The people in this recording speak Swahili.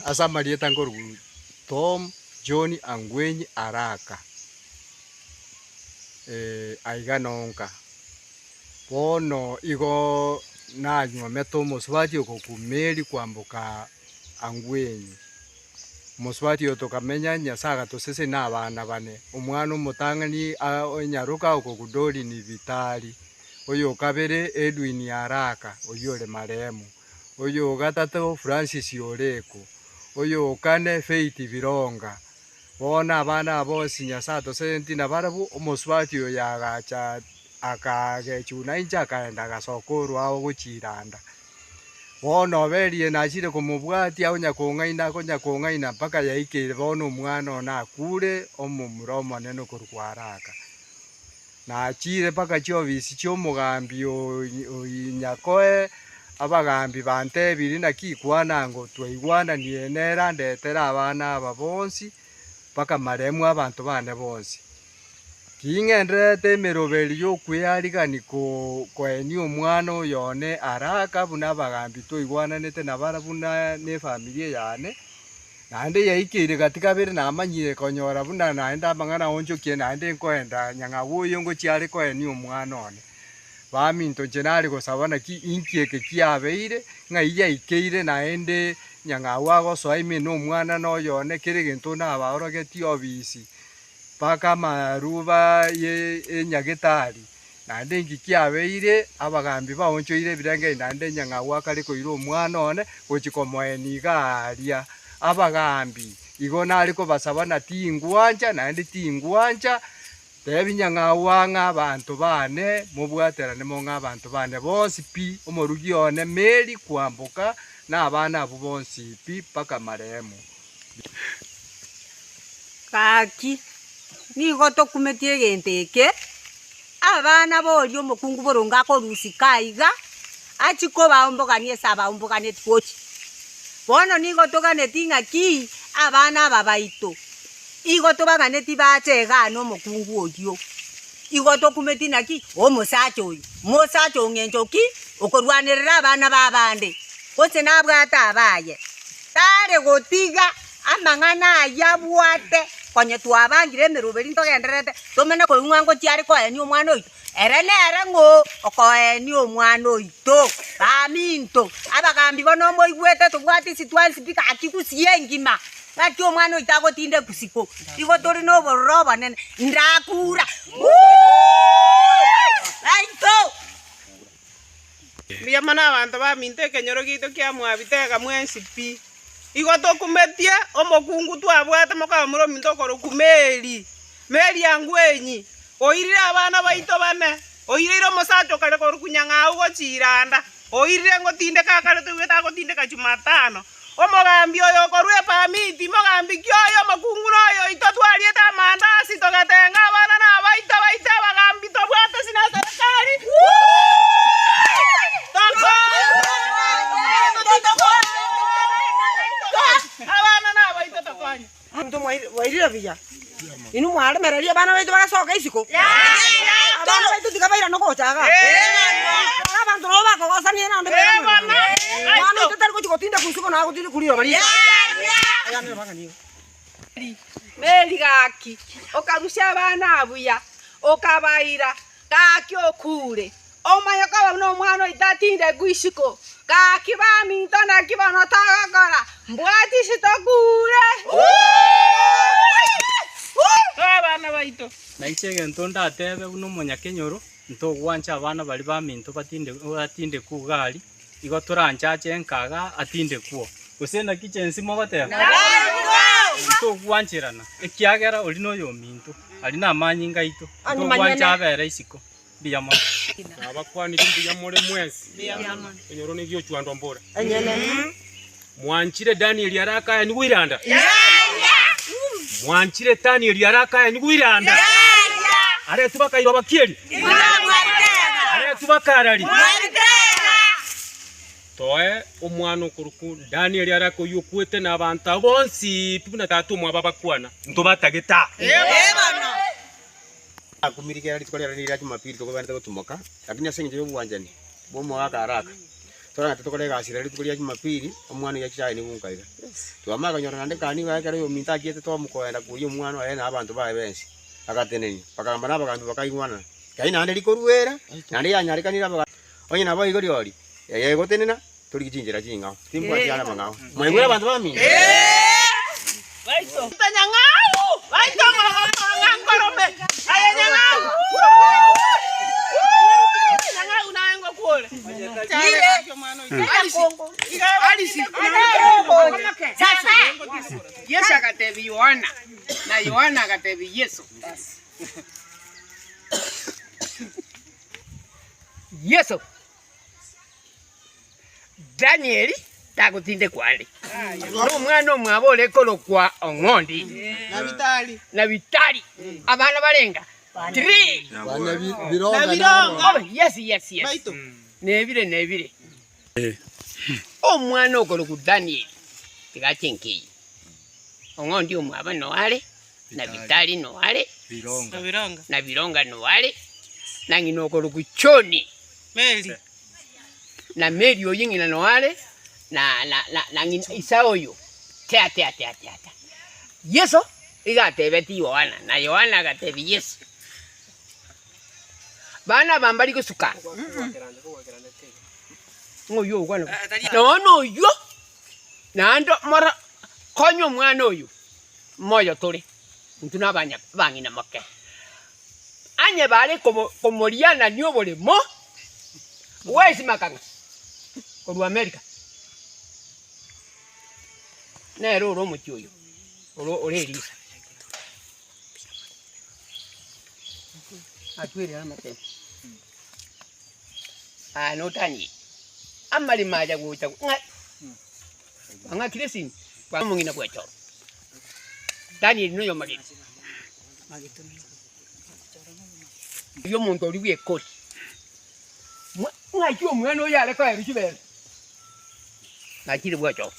asa marieta ngoru Tom John Angwenyi Araka aiga nonka bono igo nanywa meto musubati okokumeri kwambuka Angwenyi musubati otokamenya nyasaga tosese n'abana bane omwana omutang'ani onyaruka okokudoli ni Vitali oyo kabere Edwin Araka oyo ole maremu oyo gatatu Francis Oleko oyo kane Faith Bironga bona abana abosi nyasaga tosenti na barabu omusubati oyo yagacha akagechuna inja akaenda gasokoro aho guchiranda bono berie nachire kumubwati aho nyakong'aina mpaka yaikire bono omwana ona akure omomuro nene korwa Araka nachire mpaka chiobisi chiomogambi nyakoe abagambi bantebire nakikwana ngo twaigwananie nera ndetera abana aba bonsi mpaka maremu abantu bane bonsi king'enderete emeroberi yokweyarigani koeni omwana oyone Araka buna abagambi twaigwananete nabara buna nefamilia yane naende yaikire katika bere namanyire konyora buna naende amang'ana onchokie naende nkoenda nyang'abu oyo ngochiare koeni omwana one baminto nche gosaba naki inkieke kiabeire ng'ai yaikeire naende nyang'abu agosoa ime na omwana noyone kere egento nabaorogetie obisi mpaka maruba enyagetari naende inki kiabeire abagambi baonchoire ebirenge naende nyang'abu akare koira omwana one gochi komoeni iga aria abagambi igo nare kobasaba na tingwanja naende tingwanja tebi nyang'abu ang'a abantu bane mobwaterane mong'a abantu bane bonsi pi omorugi one Meri kwambuka n'abana abo bonsi pi mpaka maremu kaki nigo tokumetie egento eke abana boria omokungu boronga akorusika iga achikobaombogania ase abaomboganie twochi bono nigo toganeti ng'aki abana aba baito igo tobaganeti bache egana omokungu orio igo tokumeti naki omosacha oyo mosacha ong'enchoki okorwanerera abana babande gose nabwate abaye tare gotiga amang'ana ayabwate konye twabangire emeroberi ntogenderete tomene koing'wa ngochiare koeni omwana oito ere nere ng'o okoeni omwana oito baminto abagambi bono moigwete tobwate isi twansipika akigusie engima ng'aki omwana oito agotinde kusiko igo tori nobororo obonene ndakura aito Biyamana abantu baminto ekenyoro gitu kia mwabitega mwensi pi igo tokumetie omokungu twabwate mokaba muri ominto okoroku Meri Angwenyi oirire abana baito bane oirire omosacha okare koruku nyang'abu gochiranda oirire ngotindeka akare toigwete agotindeka Jumatano omogambi oyo okorwa epamiti mogambi kioyo omokungu noyo ito twariete amandasi togetenga abana nabaito baite abagambi tobwate sina serikali abana nabaito tokonya Muntu wairira biya. Inu mwale mereria bana baitu bagasoka isiko. Abana baitu tigabaira no gochaga. Abantu no bakogosania na ndebe. Mwana tutari kutinda kusiko na gutinde kurira bari. Ayane bagani. Meri gaki okarusia abana abuya okabaira gaki okure omayo kaba no mwana itatinde guisiko gaki baminto na kibono tagakora mbwati sitokure abana baito naiche egento ndatebe buna omonyakenyoro ntogwancha abana bari baminto batinde kugari igo toranchache enkaga atinde kuo gose naki chensi mogoteba togwanchirana ekiagera ori noyo minto ari namanyi ngaito togwancha abere isiko biyamo abakwanire mbiyamore mwezi enyoro nigyo chwando mbora mwanchire Daniel Araka ni gwiranda mwanchire Daniel Araka ni gwiranda are tubakairo bakieri are tubakarari toe omwana okuruku Daniel Araka oyo kwete na abantu bonsi pibuna tatu mwa babakwana ntobatageta akumirikira litkolera ni Jumapili toko bana tumoka lakini asenje obwanjani bomo aka Araka tora tutokole gasira ritukuria Jumapili omwana ya chai ni munkaiga twamaga nyora nande kani wa kare yo mitaki ete to mukoenda kuyo mwana wa na abantu ba bensi akateneni pakamba na bakandu bakaigwana kai nande likoruera nande yanyarikanira baka onye nabo igori ori yeye gotenena turi gichinjira chinga timbo cyana mangao mwegura abantu bami Baito. Tanyangau. Baito ngangorome. Aya nyangau. Nyangau naengo kule. Sasa Yesu akatebi Yohana na Yohana akatebi Yesu. Yesu Danieli takutinde kwali. No mwana omwabole kolo kwa ongondi. Na vitali. Abana balenga. 3. Vironga. Oh, yes. Nebire. Omwana okolo ku Daniel. Tigachenki. Ongondi omwaba no wale. Na vitali no wale. Na vironga no wale. Na ngino okolo ku Choni. Meli. Na Meli oyingina no wale. Na ngina isaoyo. Tea. Yesu igatebe ti Yohana. Na Yohana agatebe Yesu. Bana bambali kusuka. Ngoyo gwana. No yo. Nando mara konyo mwana oyo. Moyo tole. Ntuna banya bangina make. Anye bale como liana nyobole mo. Wezi makanga. Koru America. Nero ro mutyoyo. Ore Elisa. Atwere amate. No tani. Amali maja guta. Anga kiresin. Kwa mungina bwecho. Daniel no yo mali. Yo muntu oli bwekoti. Nga kyo mwana oyo aleka ebikibere. Nakiri bwecho.